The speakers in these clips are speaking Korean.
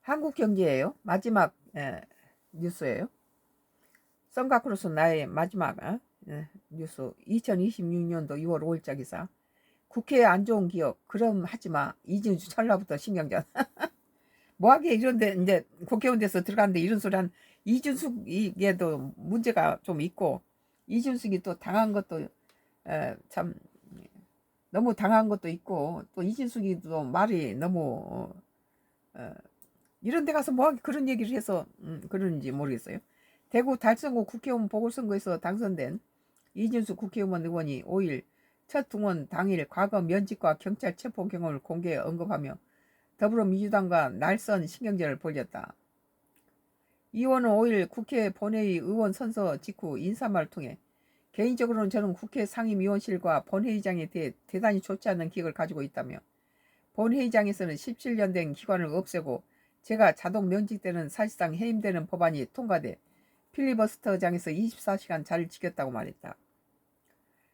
한국경제예요. 마지막 뉴스예요. 선각으로서 나의 마지막 뉴스. 2026년도 6월 5일자 기사. 국회에 안 좋은 기억 그럼 하지마. 이진수 철라부터 신경전. 뭐하게 이런데 이제 국회의원 돼서 들어갔는데 이런 소리 한 이준숙에도 문제가 좀 있고, 이준숙이 또 당한 것도 참 너무 당한 것도 있고, 또 이준숙이 또 말이 너무 이런 데 가서 뭐하게 그런 얘기를 해서 그러는지 모르겠어요. 대구 달성구 국회의원 보궐선거에서 당선된 이준숙 국회의원 의원이 5일 첫 등원 당일 과거 면직과 경찰 체포 경험을 공개에 언급하며 더불어민주당과 날선 신경전을 벌였다. 이 의원은 5일 국회 본회의 의원 선서 직후 인사말을 통해 개인적으로는 저는 국회 상임위원실과 본회의장에 대해 대단히 좋지 않은 기억을 가지고 있다며, 본회의장에서는 17년 된 기관을 없애고 제가 자동 면직되는 사실상 해임되는 법안이 통과돼 필리버스터장에서 24시간 자리를 지켰다고 말했다.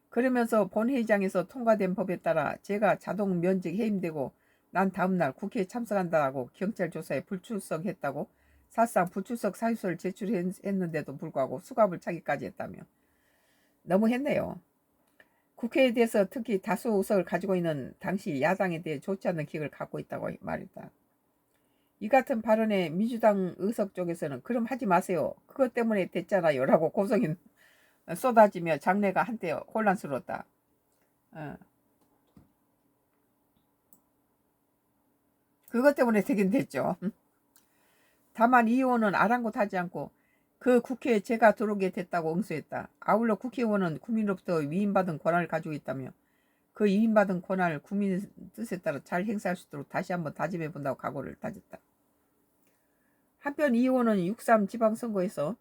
그러면서 본회의장에서 통과된 법에 따라 제가 자동 면직 해임되고 난 다음날 국회에 참석한다고 경찰 조사에 불출석했다고 사실상 불출석 사유서를 제출했는데도 불구하고 수갑을 차기까지 했다며 너무했네요. 국회에 대해서 특히 다수 의석을 가지고 있는 당시 야당에 대해 좋지 않은 기억을 갖고 있다고 말했다. 이 같은 발언에 민주당 의석 쪽에서는 그럼 하지 마세요. 그것 때문에 됐잖아요. 라고 고성이 쏟아지며 장례가 한때 혼란스러웠다. 그것 때문에 되긴 됐죠. 다만 이 의원은 아랑곳하지 않고 그 국회에 제가 들어오게 됐다고 응수했다. 아울러 국회의원은 국민으로부터 위임받은 권한을 가지고 있다며 그 위임받은 권한을 국민의 뜻에 따라 잘 행사할 수 있도록 다시 한번 다짐해 본다고 각오를 다졌다. 한편 이 의원은 6.3 지방선거에서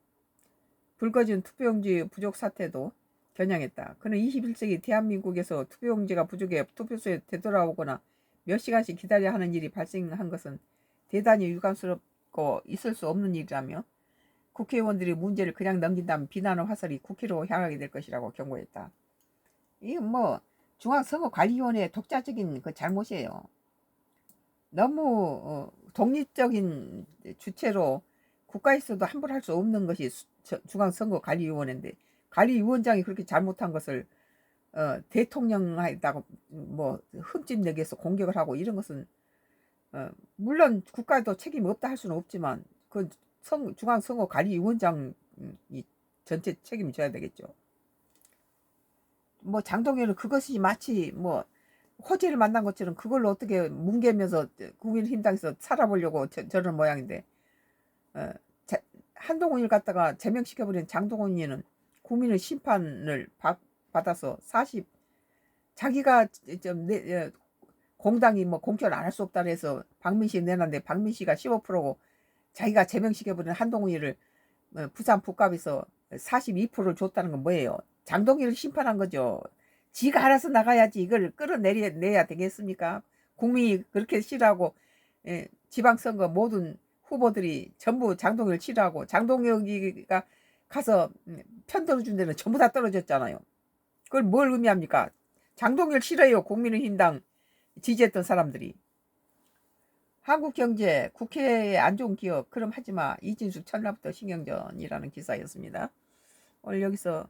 불거진 투표용지 부족 사태도 겨냥했다. 그는 21세기 대한민국에서 투표용지가 부족해 투표소에 되돌아오거나 몇 시간씩 기다려야 하는 일이 발생한 것은 대단히 유감스럽고 있을 수 없는 일이라며 국회의원들이 문제를 그냥 넘긴다면 비난의 화살이 국회로 향하게 될 것이라고 경고했다. 이건 뭐 중앙선거관리위원회의 독자적인 그 잘못이에요. 너무 독립적인 주체로 국가에서도 함부로 할 수 없는 것이 중앙선거관리위원회인데, 관리위원장이 그렇게 잘못한 것을 대통령에다가 뭐 흠집 내기해서 공격을 하고 이런 것은 물론 국가에도 책임이 없다 할 수는 없지만 그 중앙선거관리위원장이 전체 책임을 져야 되겠죠. 뭐 장동현은 그것이 마치 뭐 호재를 만난 것처럼 그걸로 어떻게 뭉개면서 국민의힘당에서 살아보려고 저런 모양인데, 한동훈을 갖다가 제명시켜버린 장동훈이는 국민의 심판을 받아서 자기가 공당이 뭐 공천을 안 할 수 없다 해서 박민식 내놨는데 박민식이 15%고 자기가 제명시켜버린 한동훈이를 부산 북갑에서 42%를 줬다는 건 뭐예요? 장동희를 심판한 거죠. 지가 알아서 나가야지 이걸 끌어내야 되겠습니까? 국민이 그렇게 싫어하고 지방선거 모든 후보들이 전부 장동희를 싫어하고 장동혁이가 가서 편 들어준 데는 전부 다 떨어졌잖아요. 그걸 뭘 의미합니까? 장동희를 싫어해요. 국민의힘당 지지했던 사람들이. 한국경제 국회에 안 좋은 기억 그럼 하지마. 이진숙 천라부터 신경전이라는 기사였습니다. 오늘 여기서